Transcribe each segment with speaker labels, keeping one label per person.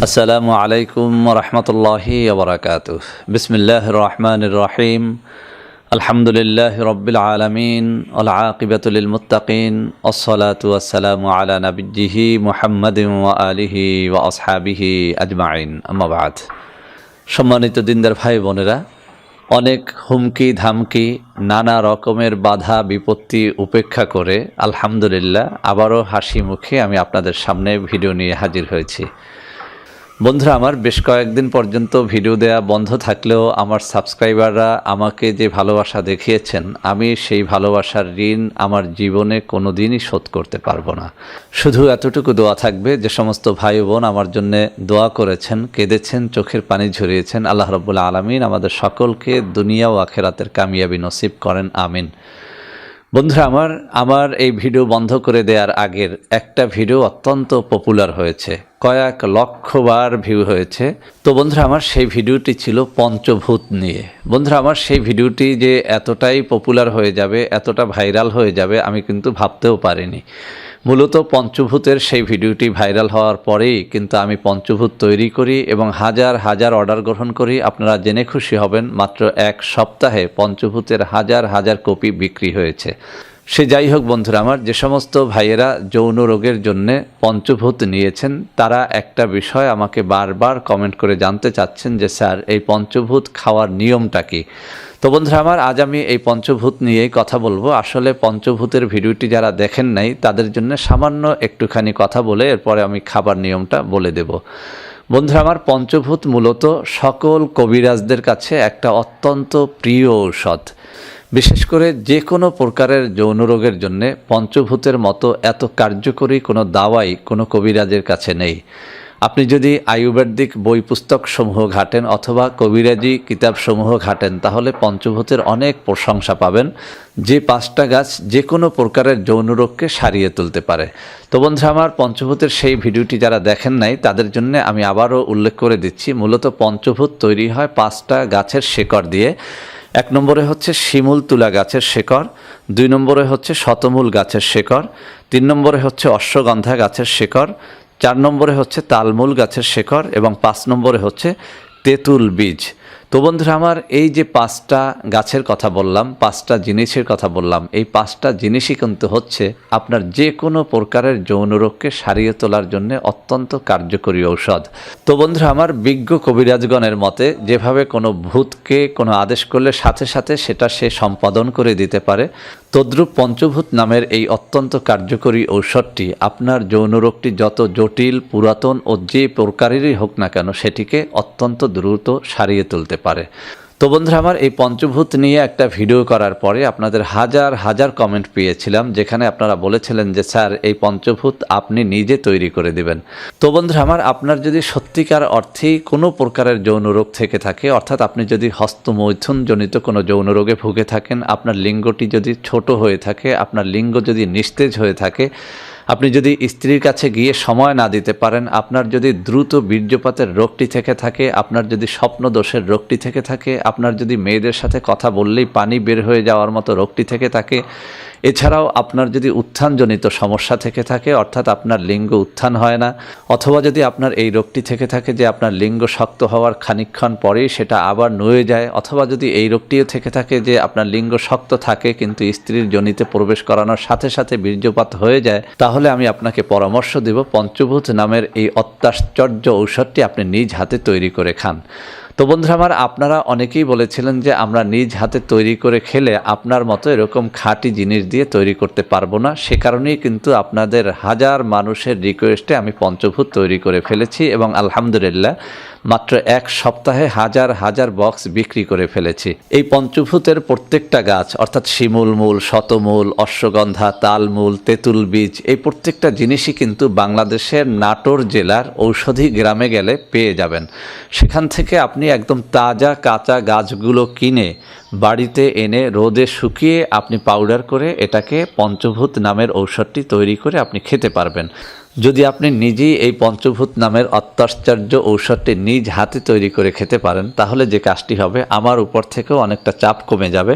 Speaker 1: আসসালামু আলাইকুম রহমতুল্লাহি ওবরাকাতুহ। বিসমিল্লাহির রহমানির রহিম। আলহামদুলিল্লাহি রাব্বিল আলামিন ওয়াল আকিবাতু লিল মুত্তাকিন ওয়াসসালাতু ওয়াসসালামু আলা নাবিয়্যিহি মুহাম্মাদিন ওয়া আলিহি ওয়া আসহাবিহি আজমাইন, আম্মা বাদ। সম্মানিত দিনদার ভাই বোনেরা, অনেক হুমকি ধামকি, নানা রকমের বাধা বিপত্তি উপেক্ষা করে আলহামদুলিল্লাহ আবারও হাসি মুখে আমি আপনাদের সামনে ভিডিও নিয়ে হাজির হয়েছি। বন্ধুরা, আমার বেশ কয়েকদিন পর্যন্ত ভিডিও দেওয়া বন্ধ থাকলেও আমার সাবস্ক্রাইবাররা আমাকে যে ভালোবাসা দেখিয়েছেন, আমি সেই ভালোবাসার ঋণ আমার জীবনে কোনো দিনই শোধ করতে পারবো না। শুধু এতটুকু দোয়া থাকবে, যে সমস্ত ভাই বোন আমার জন্য দোয়া করেছেন, কেঁদেছেন, চোখের পানি ঝরিয়েছেন, আল্লাহ রাব্বুল আলামিন আমাদের সকলকে দুনিয়া ও আখিরাতের কামিয়াবি নসিব করেন, আমিন। বন্ধুরা, আমার এই ভিডিও বন্ধ করে দেওয়ার আগের একটা ভিডিও অত্যন্ত পপুলার হয়েছে, কয়েক লক্ষবার ভিউ হয়েছে। তো বন্ধুরা, আমার সেই ভিডিওটি ছিল পঞ্চভূত নিয়ে। বন্ধুরা, আমার সেই ভিডিওটি যে এতটাই পপুলার হয়ে যাবে, এতটা ভাইরাল হয়ে যাবে, আমি কিন্তু ভাবতেও পারিনি। মূলত পঞ্চভূতের সেই ভিডিওটি ভাইরাল হওয়ার পরেই কিন্তু আমি পঞ্চভূত তৈরি করি এবং হাজার হাজার অর্ডার গ্রহণ করি। আপনারা জেনে খুশি হবেন, মাত্র এক সপ্তাহে পঞ্চভূতের হাজার হাজার কপি বিক্রি হয়েছে। সে যাই হোক বন্ধুরা, আমার যে সমস্ত ভাইয়েরা যৌন রোগের জন্যে পঞ্চভূত নিয়েছেন, তারা একটা বিষয় আমাকে বারবার কমেন্ট করে জানতে চাচ্ছেন যে স্যার, এই পঞ্চভূত খাওয়ার নিয়মটা কী? তো বন্ধুরা আমার, আজ আমি এই পঞ্চভূত নিয়েই কথা বলবো। আসলে পঞ্চভূতের ভিডিওটি যারা দেখেন নাই, তাদের জন্য সামান্য একটুখানি কথা বলে এরপরে আমি খাবার নিয়মটা বলে দেব। বন্ধুরা আমার, পঞ্চভূত মূলত সকল কবিরাজদের কাছে একটা অত্যন্ত প্রিয় ঔষধ। বিশেষ করে যে কোনো প্রকারের যৌন রোগের জন্যে পঞ্চভূতের মতো এত কার্যকরী কোনো দাওয়াই কোনো কবিরাজের কাছে নেই। আপনি যদি আয়ুর্বেদিক বই পুস্তক সমূহ ঘাটেন অথবা কবিরাজি কিতাবসমূহ ঘাটেন, তাহলে পঞ্চভূতের অনেক প্রশংসা পাবেন, যে 5টা গাছ যে কোনো প্রকারের যৌন রোগকে সারিয়ে তুলতে পারে। তো বন্ধুরা আমার, পঞ্চভূতের সেই ভিডিওটি যারা দেখেন নাই, তাদের জন্য আমি আবারও উল্লেখ করে দিচ্ছি। মূলত পঞ্চভূত তৈরি হয় 5টা গাছের শেকড় দিয়ে। 1 নম্বরে হচ্ছে শিমুল তুলা গাছের শেকড়, 2 নম্বরে হচ্ছে শতমূল গাছের শেকড়, 3 নম্বরে হচ্ছে অশ্বগন্ধা গাছের শেকড়, 4 নম্বরে হচ্ছে তালমূল গাছের শেকড় এবং 5 নম্বরে হচ্ছে তেঁতুল বীজ। তো বন্ধুরা আমার, এই যে 5টা গাছের কথা বললাম, 5টা জিনিসের কথা বললাম, এই 5টা জিনিসই কিন্তু হচ্ছে আপনার যে কোনো প্রকারের যৌন রোগকে সারিয়ে তোলার জন্য অত্যন্ত কার্যকরী ঔষধ। তো বন্ধুরা আমার, বিজ্ঞ কবিরাজগণের মতে যেভাবে কোনো ভূতকে কোনো আদেশ করলে সাথে সাথে সেটা সে সম্পাদন করে দিতে পারে, তদ্রূপ পঞ্চভূত নামের এই অত্যন্ত কার্যকরী ঔষধটি আপনার যৌন রোগটি যত জটিল, পুরাতন ও যে প্রকারেরই হোক না কেন, সেটিকে অত্যন্ত দ্রুত সারিয়ে তুলতে পারে। তো বন্ধুরা আমার, এই পঞ্চভূত নিয়ে একটা ভিডিও করার পরে আপনাদের হাজার হাজার কমেন্ট পেয়েছিলাম, যেখানে আপনারা বলেছিলেন যে স্যার, এই পঞ্চভূত আপনি নিজে তৈরি করে দিবেন। তো বন্ধুরা আমার, আপনার যদি সত্যিকার অর্থেই কোনো প্রকারের যৌন রোগ থেকে থাকে, অর্থাৎ আপনি যদি হস্তমৈথুন জনিত কোনো যৌন রোগে ভুগে থাকেন, আপনার লিঙ্গটি যদি ছোট হয়ে থাকে, আপনার লিঙ্গ যদি নিস্তেজ হয়ে থাকে, আপনি যদি স্ত্রীর কাছে গিয়ে সময় না দিতে পারেন, আপনার যদি দ্রুত বীর্যপাতের রোগটি থেকে থাকে, আপনার যদি স্বপ্ন দোষের রোগটি থেকে থাকে, আপনার যদি মেয়েদের সাথে কথা বললেই পানি বের হয়ে যাওয়ার মতো রোগটি থেকে থাকে, এছাড়াও আপনার যদি উত্থানজনিত সমস্যা থেকে থাকে, অর্থাৎ আপনার লিঙ্গ উত্থান হয় না, অথবা যদি আপনার এই রোগটি থেকে থাকে যে আপনার লিঙ্গ শক্ত হওয়ার খানিকক্ষণ পরেই সেটা আবার নুয়ে যায়, অথবা যদি এই রোগটিও থেকে থাকে যে আপনার লিঙ্গ শক্ত থাকে কিন্তু স্ত্রীর যোনিতে প্রবেশ করানোর সাথে সাথে বীর্যপাত হয়ে যায়, তাহলে আমি আপনাকে পরামর্শ দেব পঞ্চভূত নামের এই অত্যাশ্চর্য ঔষধটি আপনি নিজ হাতে তৈরি করে খান। তো বন্ধুরা আমার, আপনারা অনেকেই বলেছিলেন যে আমরা নিজ হাতে তৈরি করে খেলে আপনার মতো এরকম খাঁটি জিনিস দিয়ে তৈরি করতে পারবো না। সে কারণেই কিন্তু আপনাদের হাজার মানুষের রিকোয়েস্টে আমি পঞ্চভূত তৈরি করে ফেলেছি এবং আলহামদুলিল্লাহ মাত্র 1 সপ্তাহে হাজার হাজার বক্স বিক্রি করে ফেলেছি। এই পঞ্চভূতের প্রত্যেকটা গাছ, অর্থাৎ শিমুল মূল, শতমূল, অশ্বগন্ধা, তালমূল, তেঁতুল বীজ, এই প্রত্যেকটা জিনিসই কিন্তু বাংলাদেশের নাটোর জেলার ঔষধি গ্রামে গেলে পেয়ে যাবেন। সেখান থেকে আপনি একদম তাজা কাঁচা গাছগুলো কিনে বাড়িতে এনে রোদে শুকিয়ে আপনি পাউডার করে এটাকে পঞ্চভূত নামের ঔষধটি তৈরি করে আপনি খেতে পারবেন। যদি আপনি নিজেই এই পঞ্চভূত নামের অত্যাশ্চর্য ঔষধটি নিজ হাতে তৈরি করে খেতে পারেন, তাহলে যে কাজটি হবে, আমার উপর থেকেও অনেকটা চাপ কমে যাবে।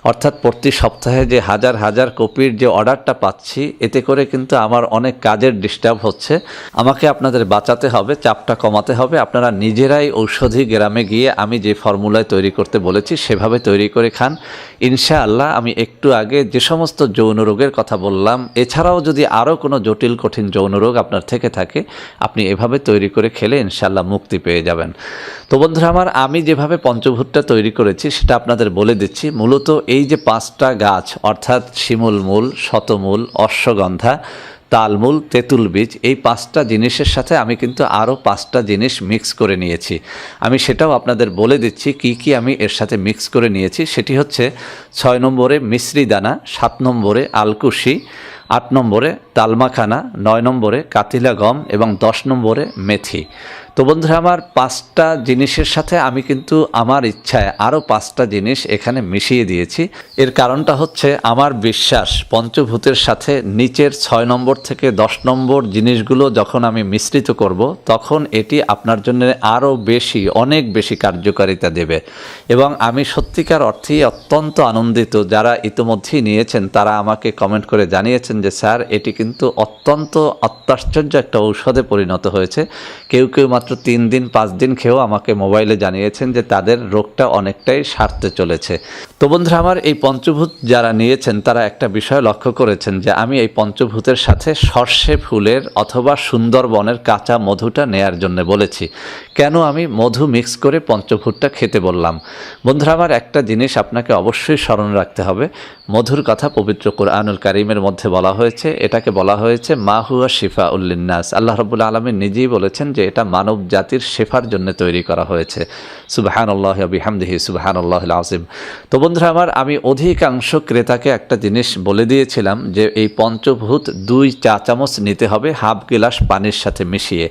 Speaker 1: অর্থাৎ প্রতি সপ্তাহে যে হাজার হাজার কপির যে অর্ডারটা পাচ্ছি, এতে করে কিন্তু আমার অনেক কাজের ডিস্টার্ব হচ্ছে। আমাকে আপনাদের বাঁচাতে হবে, চাপটা কমাতে হবে। আপনারা নিজেরাই ঔষধি গ্রামে গিয়ে আমি যে ফর্মুলায় তৈরি করতে বলেছি সেভাবে তৈরি করে খান। ইনশাআল্লাহ আমি একটু আগে যে সমস্ত যৌন রোগের কথা বললাম, এছাড়াও যদি আরও কোনো জটিল কঠিন যৌন রোগ আপনার থেকে থাকে, আপনি এভাবে তৈরি করে খেলে ইনশাআল্লাহ মুক্তি পেয়ে যাবেন। তো বন্ধুরা আমার, আমি যেভাবে পঞ্চভূতটা তৈরি করেছি সেটা আপনাদের বলে দিচ্ছি। মূলত এই যে 5টা গাছ, অর্থাৎ শিমুল মূল, শতমূল, অশ্বগন্ধা, তালমূল, তেঁতুল বীজ, এই 5টা জিনিসের সাথে আমি কিন্তু আরও 5টা জিনিস মিক্স করে নিয়েছি। আমি সেটাও আপনাদের বলে দিচ্ছি কি কি আমি এর সাথে মিক্স করে নিয়েছি। সেটি হচ্ছে 6 নম্বরে মিশ্রি দানা, 7 নম্বরে আলকুশি, 8 নম্বরে তালমাখানা, 9 নম্বরে কাতিলা গম এবং 10 নম্বরে মেথি। তো বন্ধুরা আমার, 5টা জিনিসের সাথে আমি কিন্তু আমার ইচ্ছায় আরও 5টা জিনিস এখানে মিশিয়ে দিয়েছি। এর কারণটা হচ্ছে আমার বিশ্বাস, পঞ্চভূতের সাথে নিচের 6 নম্বর থেকে 10 নম্বর জিনিসগুলো যখন আমি মিশ্রিত করব, তখন এটি আপনার জন্য আরও বেশি, অনেক বেশি কার্যকারিতা দেবে। এবং আমি সত্যিকার অর্থেই অত্যন্ত আনন্দিত, যারা ইতিমধ্যেই নিয়েছেন তারা আমাকে কমেন্ট করে জানিয়েছেন যে স্যার, এটি কিন্তু অত্যন্ত অত্যাশ্চর্য একটা ঔষধে পরিণত হয়েছে। কেউ কেউ মাত্র 3 দিন 5 দিন খেয়েও আমাকে মোবাইলে জানিয়েছেন যে তাদের রোগটা অনেকটাই সারতে চলেছে। তো বন্ধুরা আমার, এই পঞ্চভূত যারা নিয়েছেন তারা একটা বিষয় লক্ষ্য করেছেন যে আমি এই পঞ্চভূতের সাথে সর্ষে ফুলের অথবা সুন্দরবনের কাঁচা মধুটা নেয়ার জন্য বলেছি। কেন আমি মধু মিক্স করে পঞ্চভূতটা খেতে বললাম? বন্ধুরা আমার, একটা জিনিস আপনাকে অবশ্যই স্মরণ রাখতে হবে। মধুর কথা পবিত্র কুরআনুল কারীমের মধ্যে বলা হয়েছে, এটাকে বলা হয়েছে মা হুয়া শিফাউল লিন্নাস। আল্লাহ রাব্বুল আলামিন নিজেই বলেছেন যে এটা মানব জাতির শেফার জন্য তৈরি করা হয়েছে। সুবহানাল্লাহি ওয়া বিহামদিহি সুবহানাল্লাহিল আযীম। তো বন্ধুরা আমার, আমি অধিকাংশ ক্রেতাকে একটা জিনিস বলে দিয়েছিলাম যে এই পঞ্চভূত 2 চা চামচ নিতে হবে হাফ গ্লাস পানির সাথে মিশিয়ে।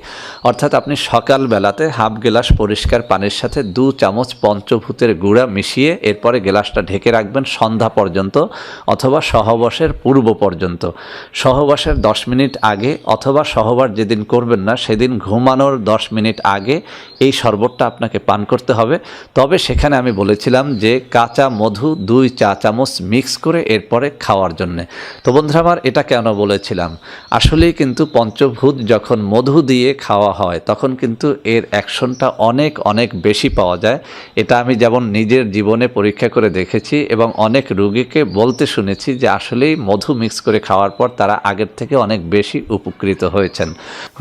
Speaker 1: অর্থাৎ আপনি সকালবেলাতে হাফ গ্লাস পরিষ্কার পানির সাথে 2 চামচ পঞ্চভূতের গুঁড়া মিশিয়ে এরপরে গ্লাসটা ঢেকে রাখবেন সন্ধ্যা পর্যন্ত অথবা সহবাসের পূর্ব পর্যন্ত। সহবাসের 10 মিনিট আগে অথবা সহবাস যেদিন করবেন না সেদিন ঘুমানোর 10 মিনিট আগে এই শরবতটা আপনাকে পান করতে হবে। তবে সেখানে আমি বলেছিলাম যে কাঁচা মধু 2 চা চামচ মিক্স করে এরপরে খাওয়ার জন্যে। তো বন্ধুরা আমার, এটা কেন বলেছিলাম? আসলেই কিন্তু পঞ্চভূত যখন মধু দিয়ে খাওয়া হয় তখন কিন্তু এর অ্যাকশনটা অনেক অনেক বেশি পাওয়া যায়। এটা আমি যেমন নিজের জীবনে পরীক্ষা করে দেখেছি এবং অনেক রোগীকে বলতে শুনেছি যে আসলেই মধু মিক্স করে খাওয়ার পর তারা আগের থেকে অনেক বেশি উপকৃত হয়েছেন।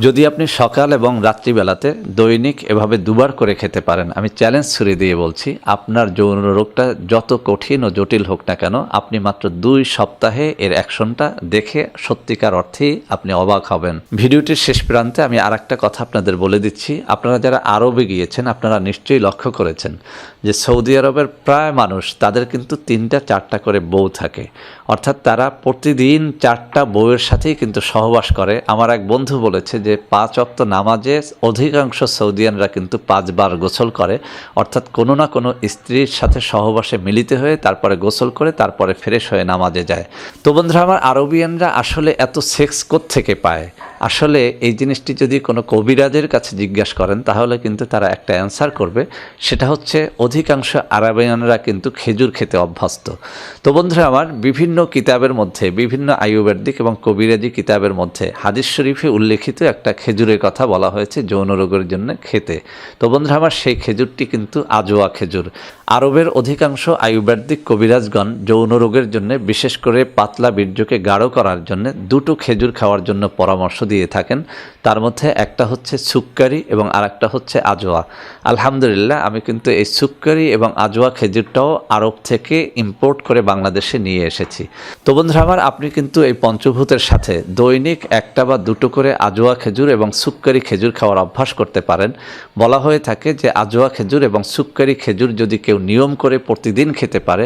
Speaker 1: যদি আপনি সকাল এবং রাত্রিবেলাতে দৈনিক এভাবে 2 বার করে খেতে পারেন, আমি চ্যালেঞ্জ ছুড়ে দিয়ে বলছি, আপনার যৌন রোগটা যত কঠিন ও জটিল হোক না কেন, আপনি মাত্র 2 সপ্তাহে এর অ্যাকশনটা দেখে সত্যিকার অর্থেই আপনি অবাক হবেন। ভিডিওটির শেষ প্রান্তে আমি আরেকটা কথা আপনাদের বলে দিচ্ছি। আপনারা যারা আরবে গিয়েছেন আপনারা নিশ্চয়ই লক্ষ্য করেছেন যে সৌদি আরবের প্রায় মানুষ, তাদের কিন্তু 3টা 4টা করে বউ থাকে। অর্থাৎ তারা প্রতিদিন 4টা বউয়ের সাথেই কিন্তু সহবাস করে। আমার এক বন্ধু বলেছে যে 5 ওয়াক্ত নামাজে অধিকাংশ সৌদিয়ানরা কিন্তু 5 বার গোসল করে। অর্থাৎ কোনো না কোনো স্ত্রীর সাথে সহবাসে মিলিত হয়ে তারপরে গোসল করে তারপরে ফ্রেশ হয়ে নামাজে যায়। তো বন্ধুরা আমার, আরবিয়ানরা আসলে এত সেক্স কোত্থেকে পায়? আসলে এই জিনিসটি যদি কোনো কবিরাজের কাছে জিজ্ঞাসা করেন তাহলে কিন্তু তারা একটা অ্যান্সার করবে। সেটা হচ্ছে অধিকাংশ আরবিয়ানরা কিন্তু খেজুর খেতে অভ্যস্ত। তো বন্ধুরা আমার, বিভিন্ন কিতাবের মধ্যে, বিভিন্ন আয়ুর্বেদিক এবং কবিরাজি কিতাবের মধ্যে হাদিস শরীফে উল্লেখিত একটা খেজুরের কথা বলা হয়েছে যৌন রোগের জন্য খেতে। তো বন্ধুরা আমার, সেই খেজুরটি কিন্তু আজওয়া খেজুর। আরবের অধিকাংশ আয়ুর্বেদিক কবিরাজগণ যৌন রোগের জন্য, বিশেষ করে পাতলা বীর্যকে গাঢ় করার জন্য 2টো খেজুর খাওয়ার জন্য পরামর্শ দিয়ে থাকেন। তার মধ্যে একটা হচ্ছে সুক্কারি এবং আরেকটা হচ্ছে আজওয়া। আলহামদুলিল্লাহ, আমি কিন্তু এই সুক্কারি এবং আজওয়া খেজুরটাও আরব থেকে ইম্পোর্ট করে বাংলাদেশে নিয়ে এসেছি। তো বন্ধুরা আমার, আপনি কিন্তু এই পঞ্চভূতের সাথে দৈনিক 1টা বা 2টো করে আজওয়া খেজুর এবং সুক্কারি খেজুর খাওয়ার অভ্যাস করতে পারেন। বলা হয়ে থাকে যে আজওয়া খেজুর এবং সুক্কারি খেজুর যদি কেউ নিয়ম করে প্রতিদিন খেতে পারে,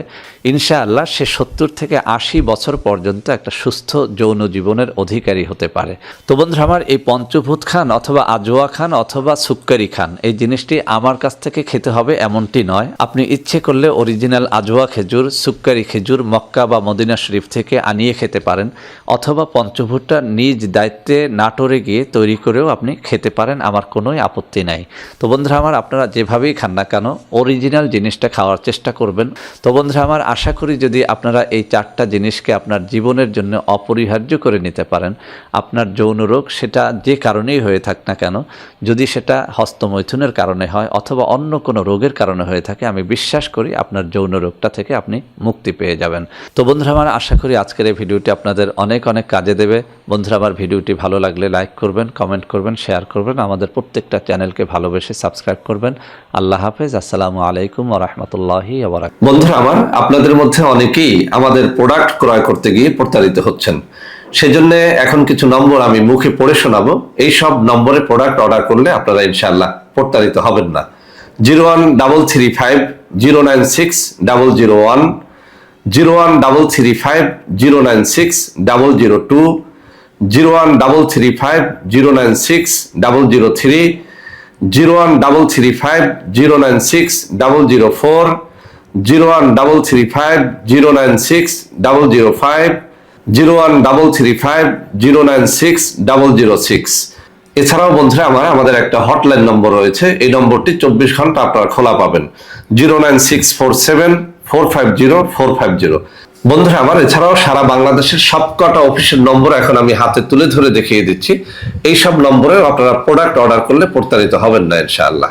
Speaker 1: ইনশাআল্লাহ সে 70 থেকে 80 বছর পর্যন্ত একটা সুস্থ যৌন জীবনের অধিকারী হতে পারে। তো বন্ধুরা আমার, এই পঞ্চভূত খান অথবা আজওয়া খান অথবা সুক্কারি খান, এই জিনিসটি আমার কাছ থেকে খেতে হবে এমনটি নয়। আপনি ইচ্ছে করলে অরিজিনাল আজওয়া খেজুর, সুক্কারি খেজুর মক্কা বা মদিনা শরীফ থেকে আনিয়ে খেতে পারেন, অথবা পঞ্চভূতটা নিজ দায়িত্বে নাটোরে গিয়ে তৈরি করেও আপনি খেতে পারেন, আমার কোনোই আপত্তি নাই। তো বন্ধুরা আমার, আপনারা যেভাবেই খান না কেন অরিজিনাল জিনিসটা খাওয়ার চেষ্টা করবেন। তো বন্ধুরা আমার, আশা করি যদি আপনারা এই 4টা জিনিসকে আপনার জীবনের জন্য অপরিহার্য করে নিতে পারেন, আপনার যৌন রোগ সেটা যে কারণেই হয়ে থাক না কেন, যদি সেটা হস্তমৈথুনের কারণে হয় অথবা অন্য কোনো রোগের কারণে হয়ে থাকে, আমি বিশ্বাস করি আপনার যৌন রোগটা থেকে আপনি মুক্তি পেয়ে যাবেন। তো বন্ধুরা আমার, আশা করি আজকের এই ভিডিওটি আপনাদের অনেক অনেক কাজে দেবে। বন্ধুরা আমার, ভিডিওটি ভালো লাগলে লাইক করবেন, কমেন্ট করবেন, শেয়ার করবেন, আমাদের প্রত্যেকটা চ্যানেলকে ভালোবেসে সাবস্ক্রাইব করবেন। আল্লাহ হাফেজ। আসসালামু আলাইকুম ওয়া রাহমাতুল্লাহি ওয়া বারাকাতুহু।
Speaker 2: বন্ধুরা আমার, আপনাদের মধ্যে অনেকেই আমাদের প্রোডাক্ট ক্রয় করতে গিয়ে প্রতারিত হচ্ছেন। সেজন্য এখন কিছু নম্বর আমি মুখে পড়ে শোনাবো। এই সব নম্বরে প্রোডাক্ট অর্ডার করলে আপনারা ইনশাআল্লাহ প্রতারিত হবেন না। 01335096001, 01335096002, 01335096003, 01335096004, 01335096005, 01335096006। এছাড়াও বন্ধুরা আমাদের একটা হটলাইন নম্বর রয়েছে, এই নম্বরটি 24 ঘন্টা আপনারা খোলা পাবেন, 09647450450। বন্ধুরা আমার, এছাড়াও সারা বাংলাদেশের সবকটা অফিসের নম্বর এখন আমি হাতে তুলে ধরে দেখিয়ে দিচ্ছি। এই সব নম্বরেও আপনারা প্রোডাক্ট অর্ডার করলে প্রতারিত হবেন না ইনশাআল্লাহ।